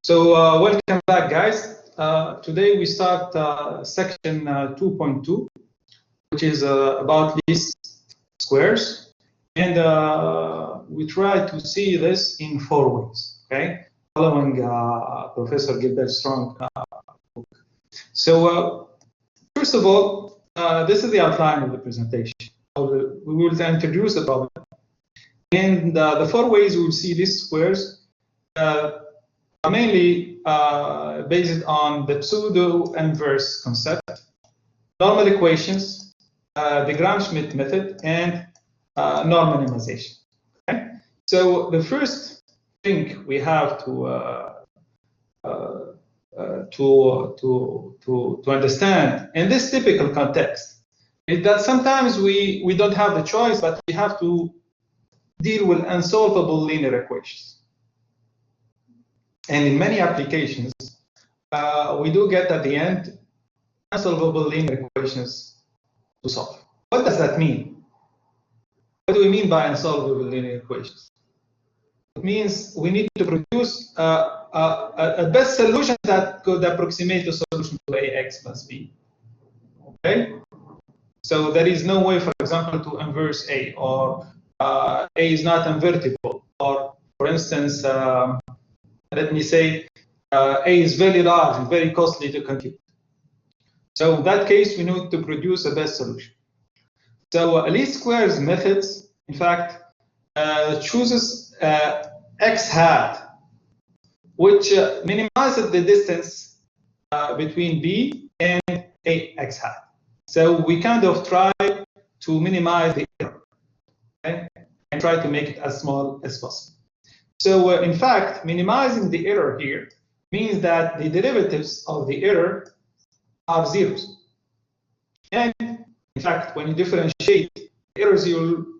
So welcome back, guys. Today we start section 2.2, which is about least squares, and we try to see this in 4 ways. Okay, following Professor Gilbert Strang book. So first of all, this is the outline of the presentation. We will introduce the problem, and the 4 ways we will see least squares are mainly based on the pseudo-inverse concept, normal equations, the Gram-Schmidt method, and norm minimization. Okay? So the first thing we have to understand in this typical context is that sometimes we don't have the choice, but we have to deal with unsolvable linear equations. And in many applications, we do get at the end unsolvable linear equations to solve. What does that mean? What do we mean by unsolvable linear equations? It means we need to produce a best solution that could approximate the solution to ax plus b. Okay? So there is no way, for example, to inverse a, or a is not invertible, or for instance, let me say a is very large and very costly to compute. So in that case, we need to produce a best solution. So least squares methods, in fact, chooses x hat, which minimizes the distance between b and a x hat. So we kind of try to minimize the error, okay? And try to make it as small as possible. So in fact, minimizing the error here means that the derivatives of the error are zeros. And in fact, when you differentiate the errors,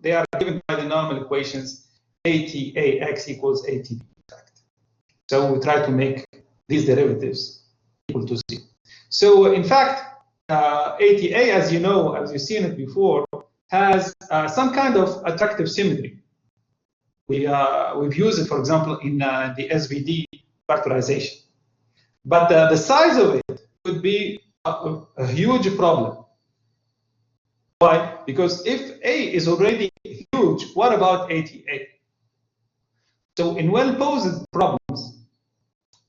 they are given by the normal equations ATAX equals ATB. In fact. So we try to make these derivatives equal to 0. So in fact, ATA, as you know, as you've seen it before, has some kind of attractive symmetry. We've used it, for example, in the SVD factorization. But the size of it could be a huge problem. Why? Because if A is already huge, what about ATA? So in well-posed problems,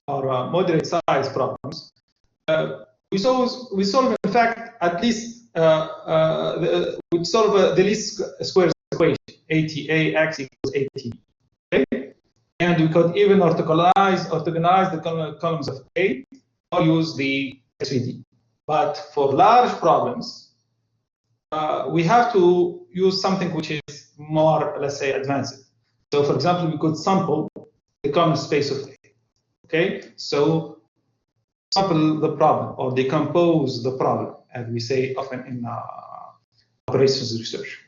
or moderate size problems, we solve, in fact, at least, we solve the least squares equation, ATA x equals AT. Okay? And we could even orthogonalize the columns of A or use the SVD. But for large problems, we have to use something which is more, let's say, advanced. So for example, we could sample the common space of A. Okay? So sample the problem or decompose the problem, as we say often in operations research.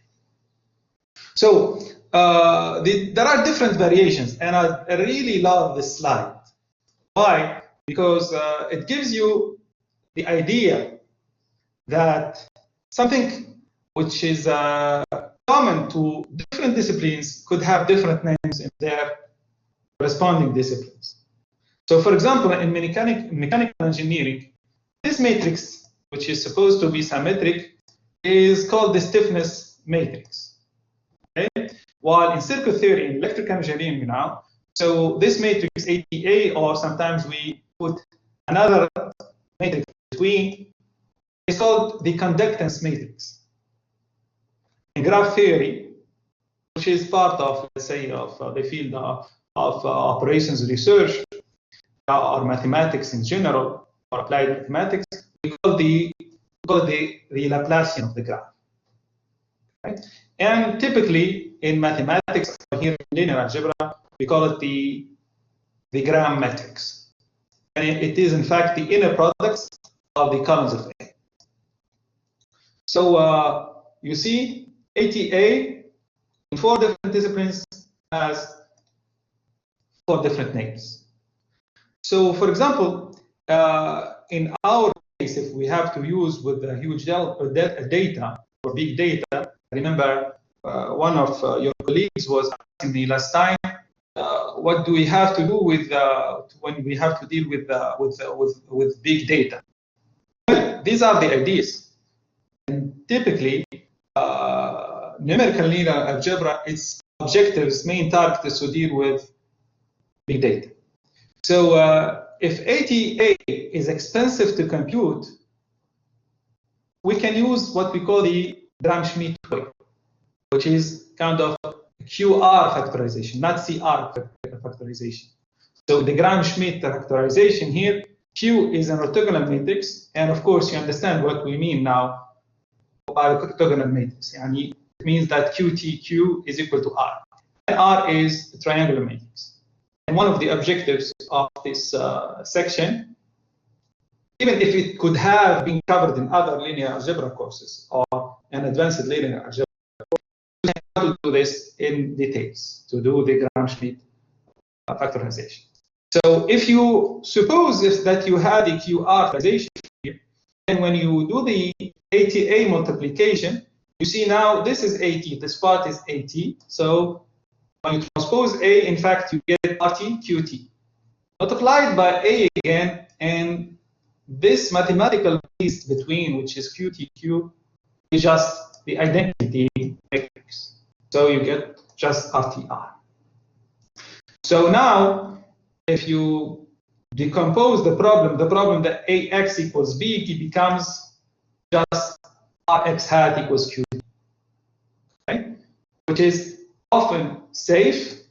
So there are different variations, and I really love this slide. Why? Because it gives you the idea that something which is common to different disciplines could have different names in their corresponding disciplines. So for example, in mechanical engineering, this matrix, which is supposed to be symmetric, is called the stiffness matrix. Okay? While in circuit theory, in electrical engineering now, so this matrix ATA, or sometimes we put another matrix between, is called the conductance matrix. In graph theory, which is part of, let's say, of the field of operations research, or mathematics in general, or applied mathematics, we call the Laplacian of the graph. Okay? And typically in mathematics, or here in linear algebra, we call it the Gram matrix. And it is in fact the inner products of the columns of A. So you see, ATA in 4 different disciplines has 4 different names. So for example, in our case, if we have to use with a huge data or big data, remember one of your colleagues was asking me last time, what do we have to do with when we have to deal with big data? Well, these are the ideas. And typically, numerical linear algebra, its objectives, main target is to deal with big data. So if ATA is expensive to compute, we can use what we call the Gram-Schmidt way, which is kind of QR factorization, not CR factorization. So the Gram-Schmidt factorization here, Q is an orthogonal matrix, and of course you understand what we mean now by orthogonal matrix. It means that QTQ is equal to R, and R is a triangular matrix. And one of the objectives of this section, even if it could have been covered in other linear algebra courses or an advanced linear algebra, we have to do this in details to do the Gram-Schmidt factorization. So if you suppose that you had a QR factorization here, and when you do the ATA multiplication, you see now this is AT, this part is AT. So when you transpose A, in fact, you get RT, QT. Multiplied by A again, and this mathematical piece between, which is QTQ, is just the identity matrix. So you get just RTR. So now, if you decompose the problem that AX equals B, it becomes just RX hat equals Q, right? Which is often safe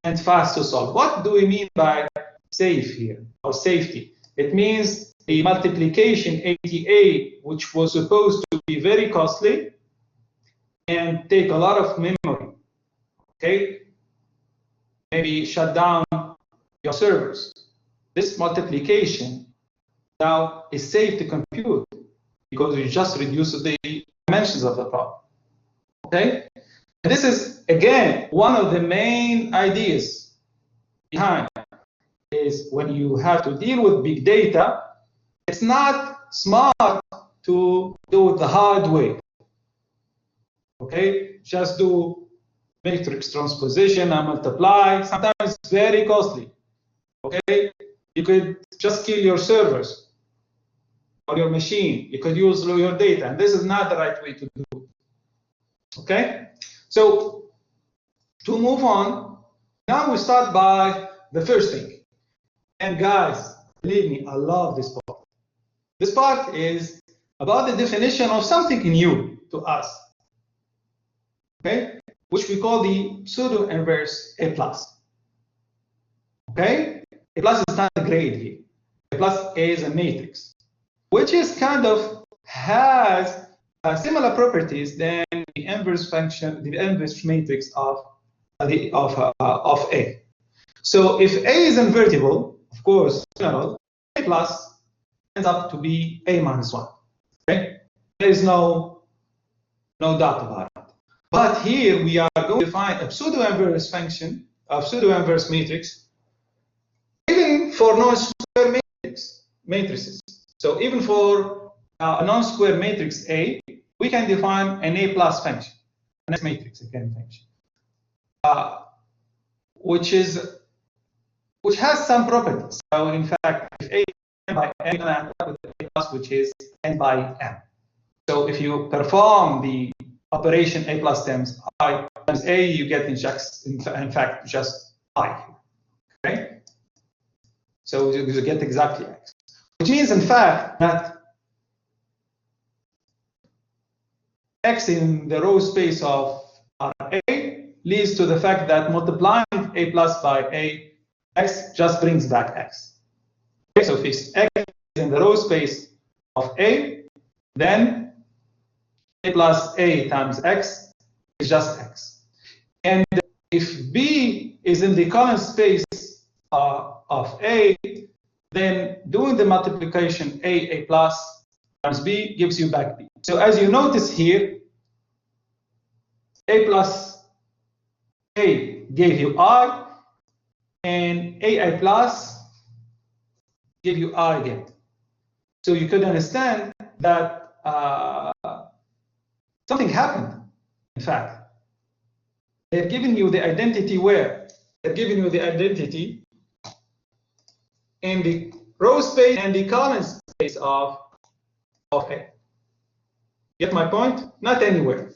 and fast to solve. What do we mean by safe here, or safety? It means the multiplication ATA, which was supposed to be very costly and take a lot of memory, okay? Maybe shut down your servers. This multiplication now is safe to compute because you just reduce the dimensions of the problem, okay? And this is, again, one of the main ideas behind is when you have to deal with big data, it's not smart to do it the hard way, okay? Just do matrix transposition and multiply. Sometimes it's very costly, okay? You could just kill your servers or your machine. You could use your data, and this is not the right way to do it, okay? So to move on, now we start by the first thing. And guys, believe me, I love this part. This part is about the definition of something new to us, okay? Which we call the pseudo-inverse A+. Okay? A+ is not a grade here. A+ is a matrix, which is kind of has similar properties than the inverse function, the inverse matrix of A. So if A is invertible, of course, general, A+ ends up to be A minus 1. Okay? There is no doubt about it. But here we are going to find a pseudo-inverse function, a pseudo-inverse matrix, even for non-square matrices. So even for a non-square matrix A, we can define an A+ function, an S matrix again function, which has some properties. So in fact, if A is n by n, you're going to end up with A+, which is n by m. So if you perform the operation A+ times I times A, you get in fact just I. Okay? So you get exactly X. Which means, in fact, that X in the row space of RA leads to the fact that multiplying A+ by A, X just brings back X. Okay, so if X is in the row space of A, then A plus A times X is just X. And if B is in the column space of A, then doing the multiplication A plus times B gives you back B. So as you notice here, A plus A gave you I, and AI plus gave you I again. So you could understand that something happened. In fact, they're giving you the identity where I've given you the identity in the row space and the column space of A. Get my point? Not anywhere.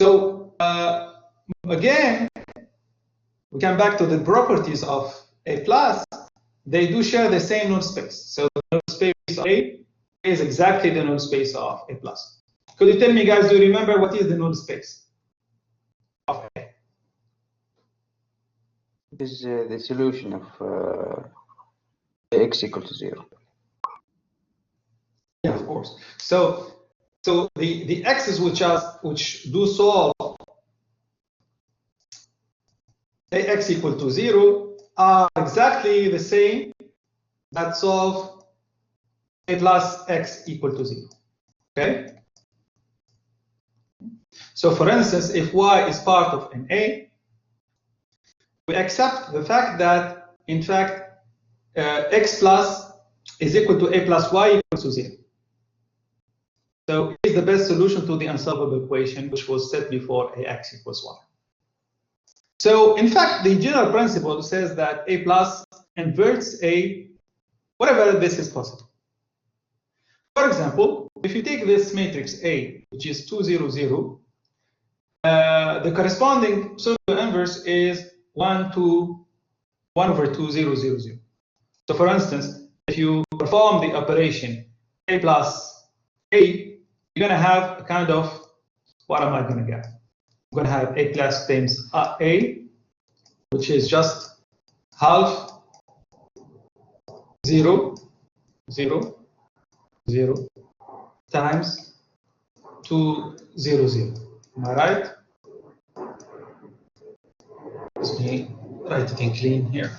So again, we come back to the properties of A plus. They do share the same null space. So the null space of A is exactly the null space of A plus. Could you tell me, guys, do you remember what is the null space of A? It is the solution of x equal to 0. Yeah, of course. So the x's which do solve Ax equal to 0 are exactly the same that solve A plus x equal to 0. Okay? So for instance, if y is part of an A, we accept the fact that, in fact, x plus is equal to A plus y equals to 0. So it is the best solution to the unsolvable equation, which was set before Ax equals y. So in fact, the general principle says that A plus inverts A wherever this is possible. For example, if you take this matrix A, which is 2, 0, 0, the corresponding pseudo-inverse is 1 over 2, 0, 0, 0. So for instance, if you perform the operation A plus A, you're going to have a kind of, what am I going to get? I'm going to have A plus times A, which is just half 0, 0, 0 times 2, 0, 0. Am I right? Let me write it in clean here.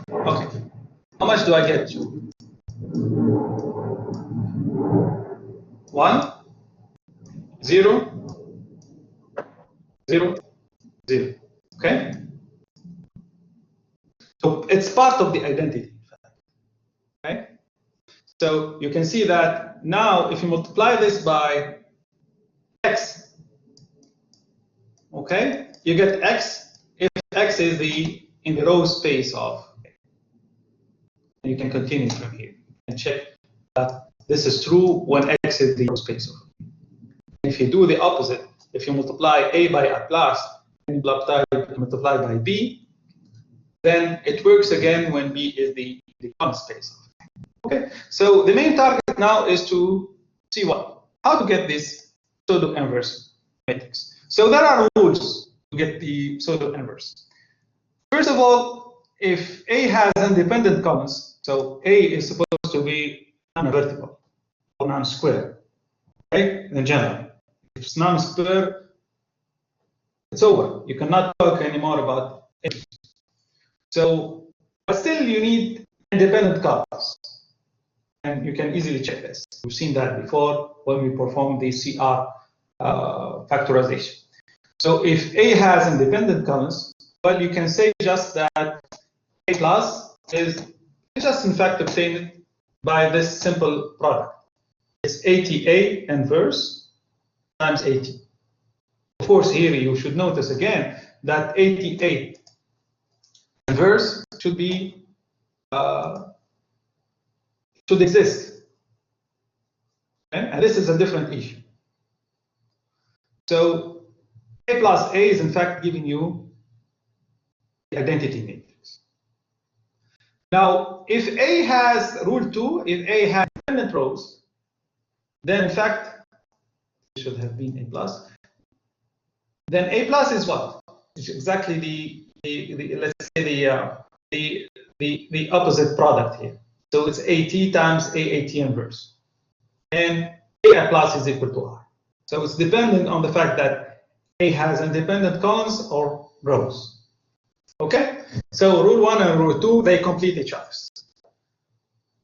Okay. How much do I get? 1, 0, 0, 0. Okay? So it's part of the identity. Okay? So you can see that now if you multiply this by x, okay, you get x if x is in the row space of A. And you can continue from here and check that this is true when x is the row space of A. If you do the opposite, if you multiply A by A plus and multiply by B, then it works again when B is the common space of A. Okay, so the main target now is to see how to get this pseudo-inverse matrix. So there are rules to get the pseudo-inverse. First of all, if A has independent columns, so A is supposed to be non-vertical or non-square, okay, in general. If it's non-square, it's over. You cannot talk anymore about it. So, but still you need independent columns. And you can easily check this. We've seen that before when we performed the CR factorization. So if A has independent columns, well, you can say just that A plus is just in fact obtained by this simple product. It's ATA inverse times AT. Of course, here you should notice again that ATA inverse should be should exist. Okay? And this is a different issue. So A plus A is in fact giving you the identity matrix. Now, if A has rule 2, if A has independent rows, then in fact it should have been A plus. Then A plus is what? It's exactly the let's say the opposite product here. So it's AT times AAT inverse. And A plus is equal to R. So it's dependent on the fact that A has independent columns or rows. Okay? So rule 1 and rule 2, they complete each other.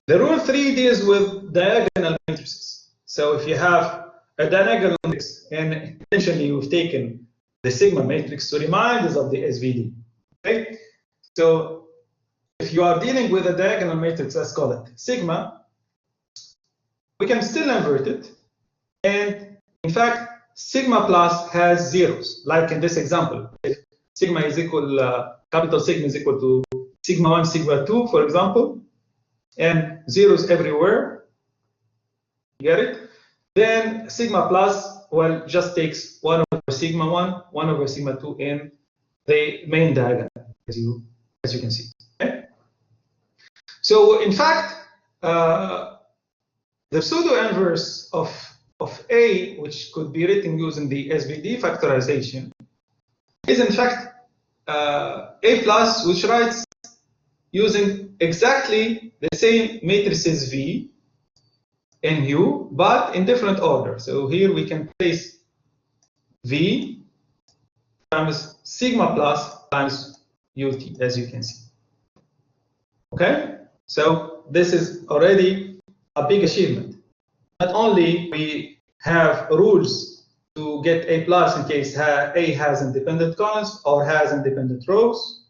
The rule 3 deals with diagonal matrices. So if you have a diagonal matrix, and essentially you've taken the sigma matrix to remind us of the SVD. Okay? So if you are dealing with a diagonal matrix, let's call it sigma, we can still invert it. And in fact, sigma plus has zeros, like in this example. If sigma is equal, capital sigma is equal to sigma 1, sigma 2, for example, and zeros everywhere, you get it? Then sigma plus, well, just takes 1 over sigma 1, 1 over sigma 2 in the main diagonal, as you can see. Okay? So in fact, the pseudo-inverse of A, which could be written using the SVD factorization, is in fact A plus, which writes using exactly the same matrices V and U, but in different order. So here we can place V times sigma plus times UT, as you can see. Okay? So this is already a big achievement. Not only we have rules to get A plus in case A has independent columns or has independent rows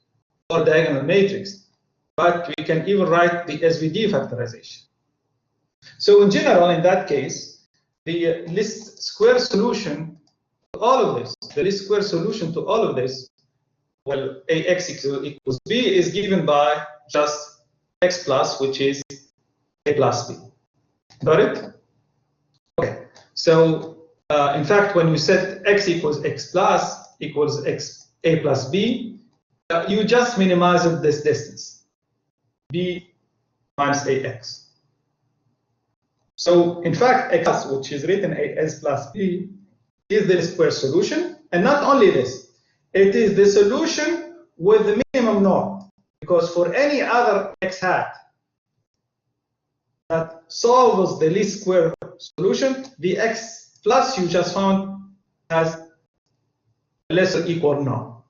or diagonal matrix, but we can even write the SVD factorization. So in general, in that case, the least square solution to all of this, the least square solution to all of this, well, AX equals B is given by just X plus, which is A plus B. Got it? Okay. So in fact, when you set X equals X plus equals X A plus B, you just minimize this distance, B minus AX. So in fact, X, which is written as plus B, is the square solution. And not only this, it is the solution with the minimum norm. Because for any other X hat that solves the least square solution, the X plus you just found has less or equal norm.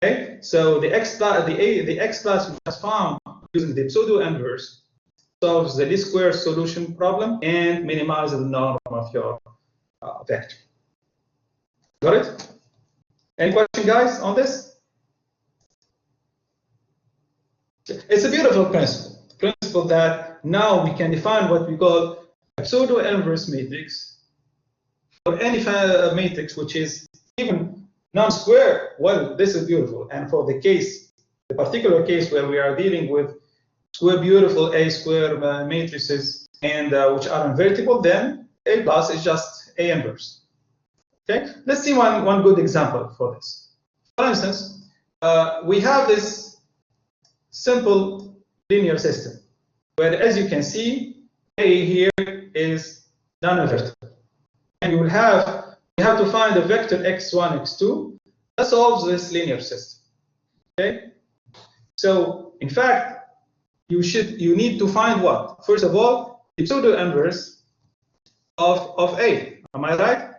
Okay? So the X plus, the X plus we just found using the pseudo-inverse solves the least square solution problem and minimizes the norm of your vector. Got it? Any question, guys, on this? It's a beautiful principle that now we can define what we call a pseudo-inverse matrix for any matrix which is even non-square. Well, this is beautiful. And for the case, the particular case where we are dealing with square beautiful A square matrices and which are invertible, then A plus is just A inverse. Okay, let's see one good example for this. For instance, we have this simple linear system where, as you can see, A here is non-invertible, and we have to find a vector x1, x2 that solves this linear system. Okay, so in fact, you need to find what? First of all, the pseudo-inverse of A. Am I right?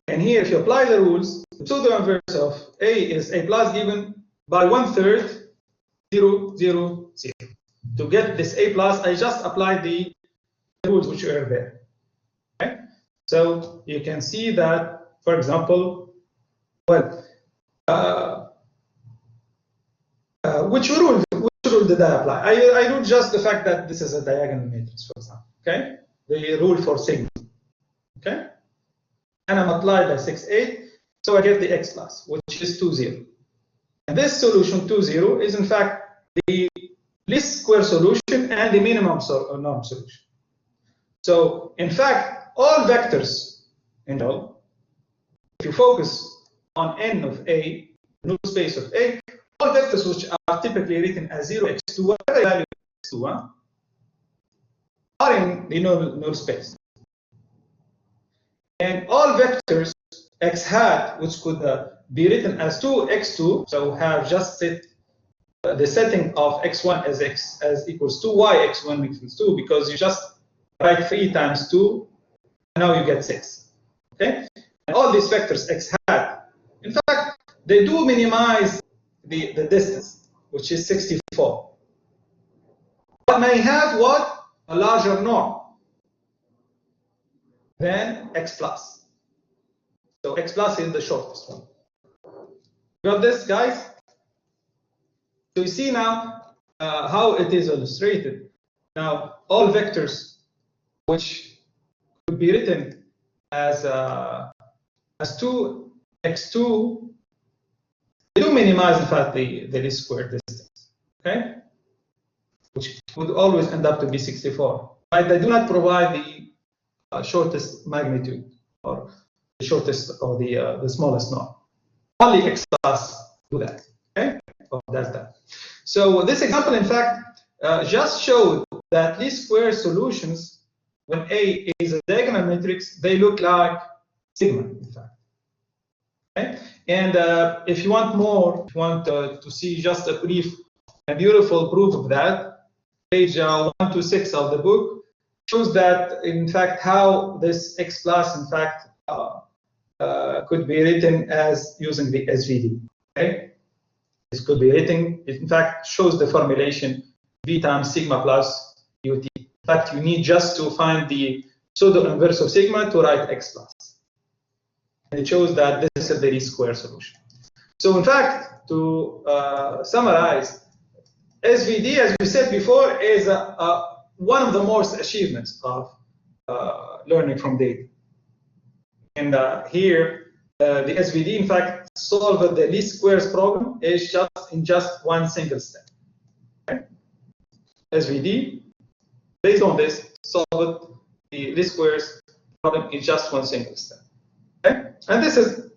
And here, if you apply the rules, the pseudo-inverse of A is A plus given by 1/3, 0, 0, 0. To get this A plus, I just applied the rules which are there. Okay? So you can see that, for example, well, which rule did I apply? I do just the fact that this is a diagonal matrix, for example. Okay, the rule for sigma. Okay, and I'm applied by 6, 8, so I get the X plus, which is 2, 0. And this solution 2, 0 is in fact the least square solution and the minimum norm solution. So in fact, all vectors, if you focus on n of A, null space of A, all vectors which are typically written as 0, x2, whatever value x2, are in the null space. And all vectors x hat, which could be written as 2, x2, so have just set the setting of x1 as equals 2, y x1 equals 2, because you just write 3 times 2, and now you get 6. Okay? And all these vectors x hat, in fact, they do minimize the distance, which is 64. But may have what? A larger norm than x plus. So x plus is the shortest one. Got this, guys? So you see now how it is illustrated. Now, all vectors which could be written as 2, x2, minimize, in fact, the least square distance, okay? Which would always end up to be 64. But they do not provide the shortest magnitude or the shortest or the smallest norm. Only X class do that, okay? Or does that. So this example, in fact, just showed that least square solutions, when A is a diagonal matrix, they look like sigma, in fact. Okay? And if you want more, if you want to see just a beautiful proof of that, page 126 of the book shows that, in fact, how this X class, in fact, could be written as using the SVD. Okay? This could be written, it in fact shows the formulation V times sigma plus UT. In fact, you need just to find the pseudo-inverse of sigma to write X plus. And it shows that this is the least square solution. So in fact, to summarize, SVD, as we said before, is one of the most achievements of learning from data. And here, the SVD, in fact, solved the least squares problem is in just one single step. Okay? SVD, based on this, solved the least squares problem in just one single step. Okay? And this is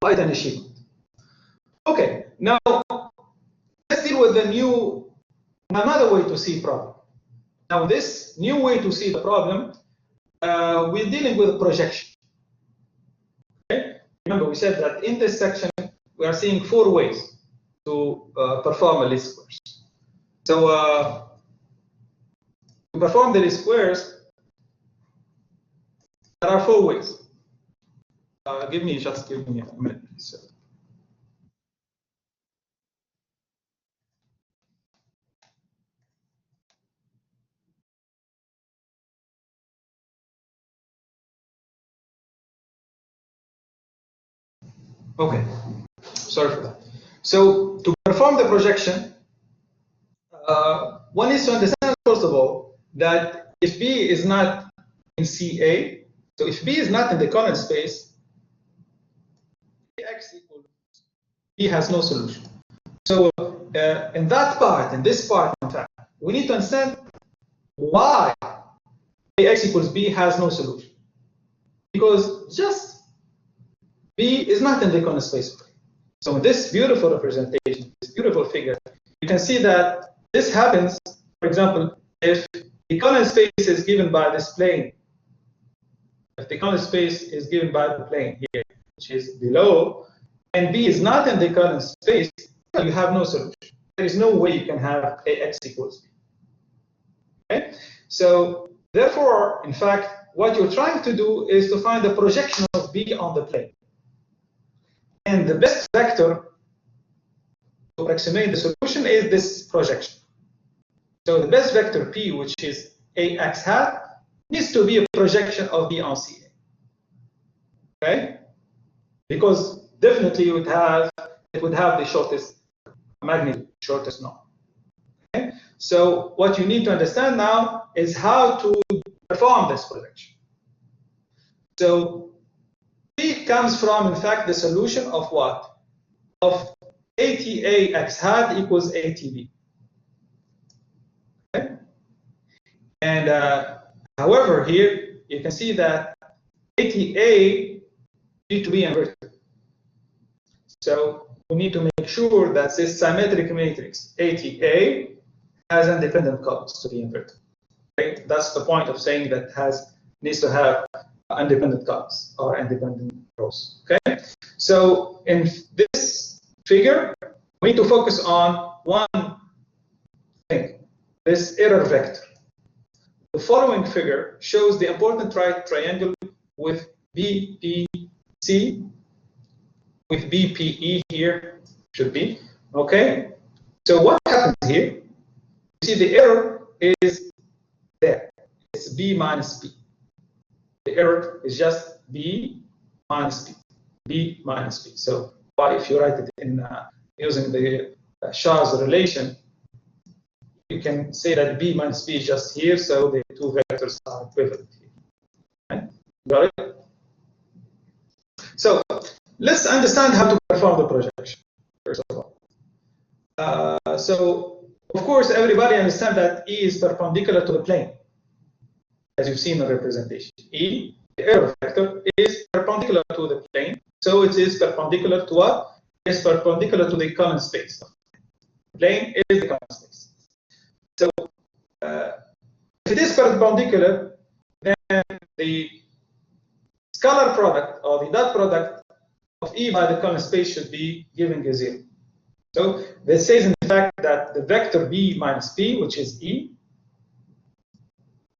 quite an achievement. Okay, now let's deal with another way to see problem. Now, this new way to see the problem, we're dealing with projection. Okay? Remember, we said that in this section, we are seeing 4 ways to perform a least squares. So, to perform the least squares, there are 4 ways. Give me a minute. So. Okay, sorry for that. So to perform the projection, one needs to understand, first of all, that if B is not in CA, so if B is not in the Coulomb space, X equals B has no solution. So in this part, in fact, we need to understand why X equals B has no solution. Because just B is not in the Coulomb space. So in this beautiful representation, this beautiful figure, you can see that this happens, for example, if the Coulomb space is given by this plane. If the Coulomb space is given by the plane here, which is below, and B is not in the Coulomb space, you have no solution. There is no way you can have AX equals B. Okay? So therefore, in fact, what you're trying to do is to find the projection of B on the plane. And the best vector to approximate the solution is this projection. So the best vector P, which is AX hat, needs to be a projection of B on CA. Okay? Because definitely it would have the shortest magnitude, shortest norm. Okay? So what you need to understand now is how to perform this projection. So P comes from, in fact, the solution of what? Of ATA X hat equals ATB. Okay? And however, here you can see that ATA need to be inverted. So we need to make sure that this symmetric matrix ATA has independent columns to be inverted. Okay? That's the point of saying that needs to have independent columns or independent rows. Okay, so in this figure, we need to focus on one thing: this error vector. The following figure shows the important right triangle with BPC, with BPE here should be. Okay, so what happens here? You see the error is there. It's B minus P. The error is just B minus P. B minus P. So if you write it in using the Shah's relation, you can say that B minus P is just here, so the two vectors are equivalent here. Right? Got it? So let's understand how to perform the projection. first of all. So, of course, everybody understands that E is perpendicular to the plane, as you've seen in the representation. E, the error vector, is perpendicular to the plane. So it is perpendicular to what? It's perpendicular to the common space. The plane is the common space. So if it is perpendicular, then the scalar product or the dot product of E by the common space should be giving a 0. So this says in fact that the vector B minus P, which is E,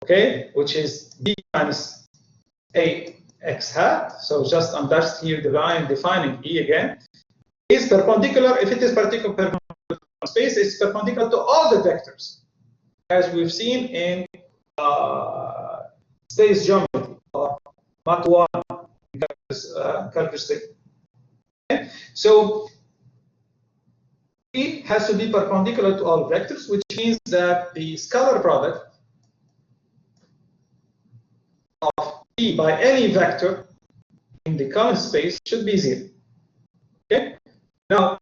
okay, which is B minus AX hat, so just I'm just here defining E again, is perpendicular. If it is perpendicular to space, it's perpendicular to all the vectors, as we've seen in space geometry or Math405 calculus 6. Okay? So E has to be perpendicular to all vectors, which means that the scalar product of E by any vector in the common space should be 0. Okay? Now,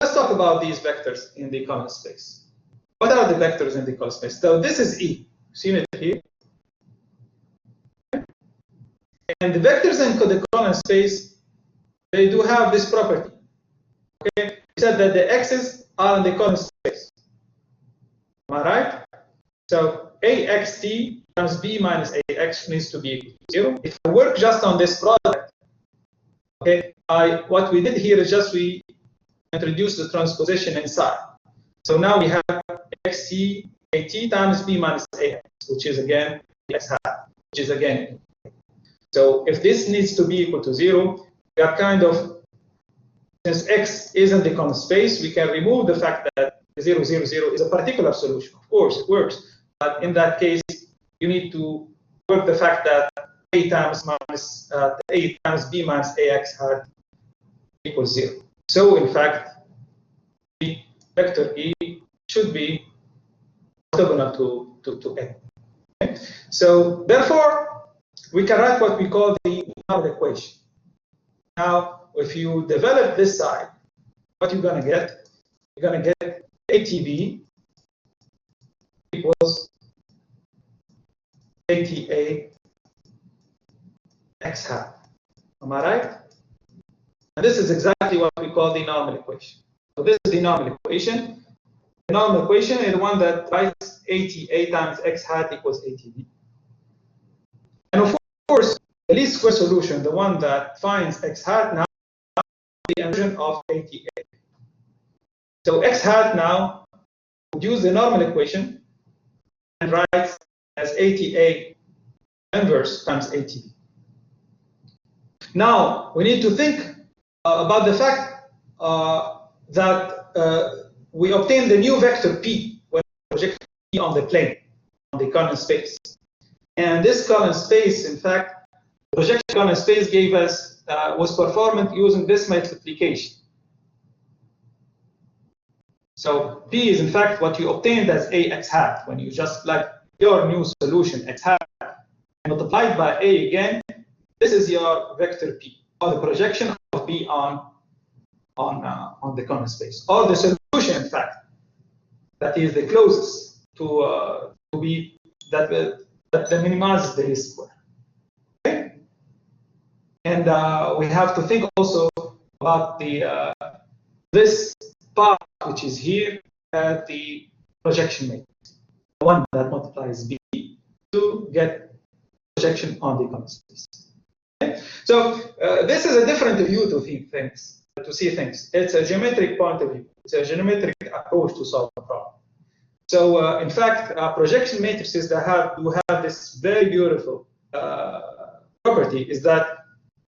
let's talk about these vectors in the common space. What are the vectors in the common space? So this is E. Seen it here. And the vectors in the common space, they do have this property. Okay? We said that the x's are in the common space. Am I right? So AXT times B minus AX needs to be equal to 0. If I work just on this product, okay, what we did here is just we introduced the transposition inside. So now we have XT AT times B minus AX, which is again X hat, which is again. So if this needs to be equal to 0, we are kind of, since X is in the common space, we can remove the fact that 0, 0, 0 is a particular solution. Of course, it works. But in that case, you need to work the fact that A times B minus AX hat equals 0. So in fact, the vector E should be orthogonal to N. Okay? So therefore, we can write what we call the normal equation. Now, if you develop this side, what you're going to get? You're going to get ATB equals ATA X hat. Am I right? And this is exactly what we call the normal equation. So this is the normal equation. The normal equation is the one that writes ATA times X hat equals ATB. And of course, the least square solution, the one that finds X hat now, the inversion of ATA. So X hat now would use the normal equation and writes as ATA inverse times ATB. Now, we need to think about the fact that we obtain the new vector P when we project P on the plane, on the Coulomb space. And this Coulomb space, in fact, the projection Coulomb space gave us, was performed using this multiplication. So P is, in fact, what you obtained as AX hat when you just plug your new solution, X hat, multiplied by A again. This is your vector P, or the projection of P on the Coulomb space, or the solution, in fact, that is the closest to be that minimizes the least square. Okay? And we have to think also about the this part which is here at the projection matrix, the one that multiplies B to get projection on the Coulomb space. Okay? So this is a different view to see things. It's a geometric point of view. It's a geometric approach to solve the problem. So in fact, projection matrices that do have this very beautiful property is that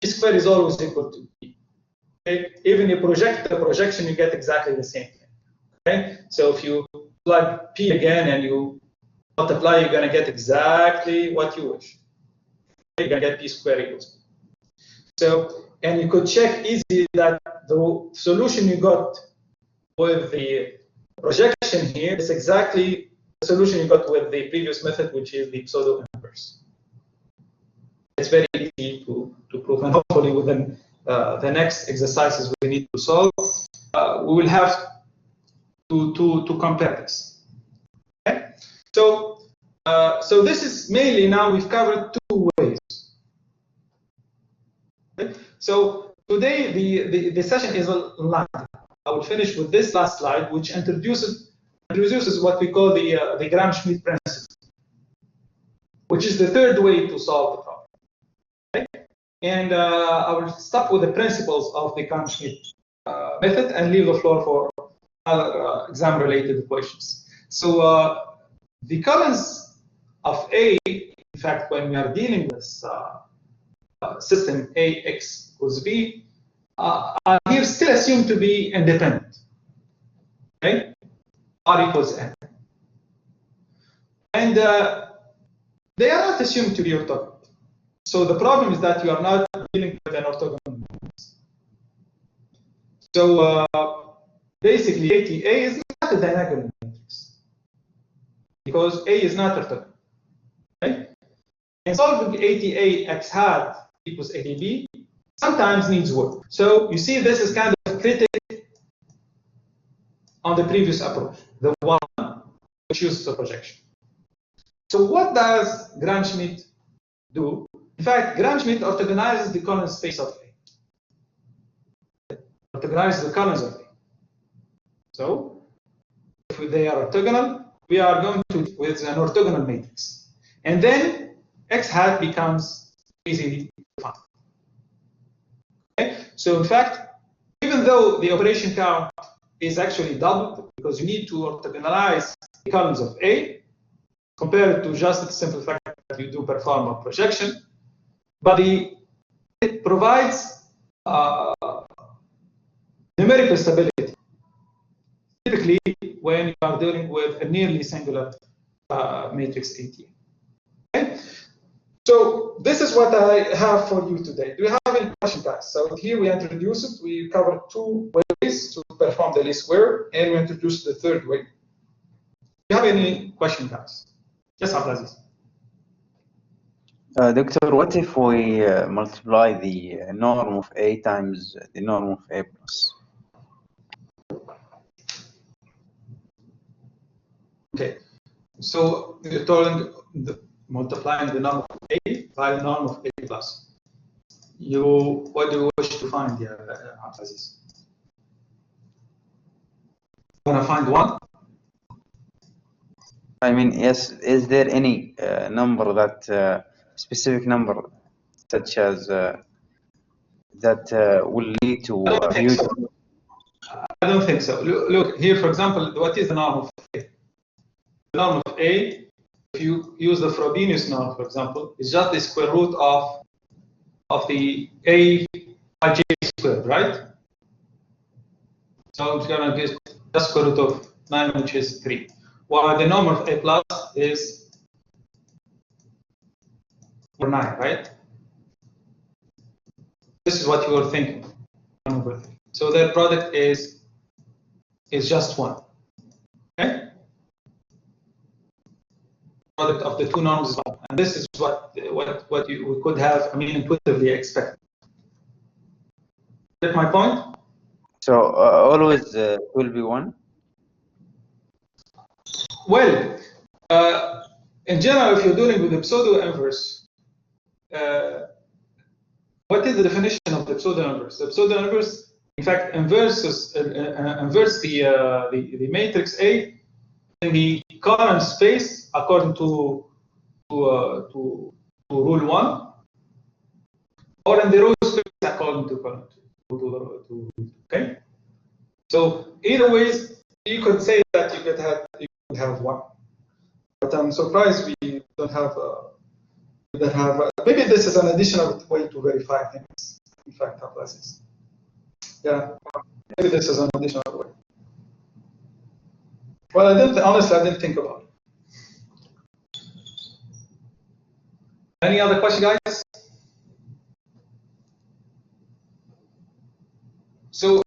P squared is always equal to P. Okay? Even you project the projection, you get exactly the same thing. Okay? So if you plug P again and you multiply, you're going to get exactly what you wish. You're going to get P squared equals P. So, and you could check easily that the solution you got with the projection here is exactly the solution you got with the previous method, which is the pseudo-inverse. It's very easy to prove, and hopefully within the next exercises we need to solve, we will have to compare this. Okay? So this is mainly, now we've covered two ways. Okay? So today the session is online. I will finish with this last slide, which introduces what we call the Gram-Schmidt principle, which is the third way to solve the problem. Okay? And I will start with the principles of the Gram-Schmidt method and leave the floor for other exam-related questions. So the columns of A, in fact, when we are dealing with system AX equals B, are here still assumed to be independent. Okay? R equals N. And they are not assumed to be orthogonal. So the problem is that you are not dealing with an orthogonal matrix. So basically, ATA is not a diagonal matrix because A is not orthogonal. Okay? And solving ATA X hat equals ATB sometimes needs work. So you see, this is kind of critic on the previous approach, the one which uses a projection. So what does Gram-Schmidt do? In fact, Gram-Schmidt orthogonizes the column space of A. Orthogonizes the columns of A. So if they are orthogonal, we are going to with an orthogonal matrix. And then X hat becomes easily defined. Okay? So in fact, even though the operation count is actually doubled because you need to orthogonalize the columns of A, compared to just the simple fact that you do perform a projection, but it provides numerical stability, typically when you are dealing with a nearly singular matrix ATA. Okay? So this is what I have for you today. Do you have any questions, guys? So here we introduced it. We covered two ways to perform the least square, and we introduced the third way. Do you have any questions, guys? Yes, Abdulaziz. Doctor, what if we multiply the norm of A times the norm of A plus? Okay, so you're telling multiplying the norm of A by the norm of A plus. What do you wish to find here, Abdulaziz? Want to find one? I mean, yes. Is there any number that specific number, such as that will lead to a huge? So. I don't think so. Look here, for example, what is the norm of A? The norm of A, if you use the Frobenius norm, for example, is just the square root of the A by J squared, right? So it's going to be just square root of 9, which is 3. While the norm of A plus is 9, right? This is what you were thinking. So their product is just 1. Okay? Product of the two norms is 1. And this is what we could have, intuitively expect. Get my point? So always will be 1? Well, in general, if you're dealing with the pseudo-inverse, what is the definition of the pseudo-inverse? The pseudo-inverse, in fact, inverse the matrix A in the column space according to rule 1, or in the row space according to column 2. Okay. So either ways, you could say that you could have 1, but I'm surprised we don't have. Maybe this is an additional way to verify things. In fact, Abdulaziz. Yeah, maybe this is an additional way. Well, honestly, I didn't think about it. Any other question, guys? So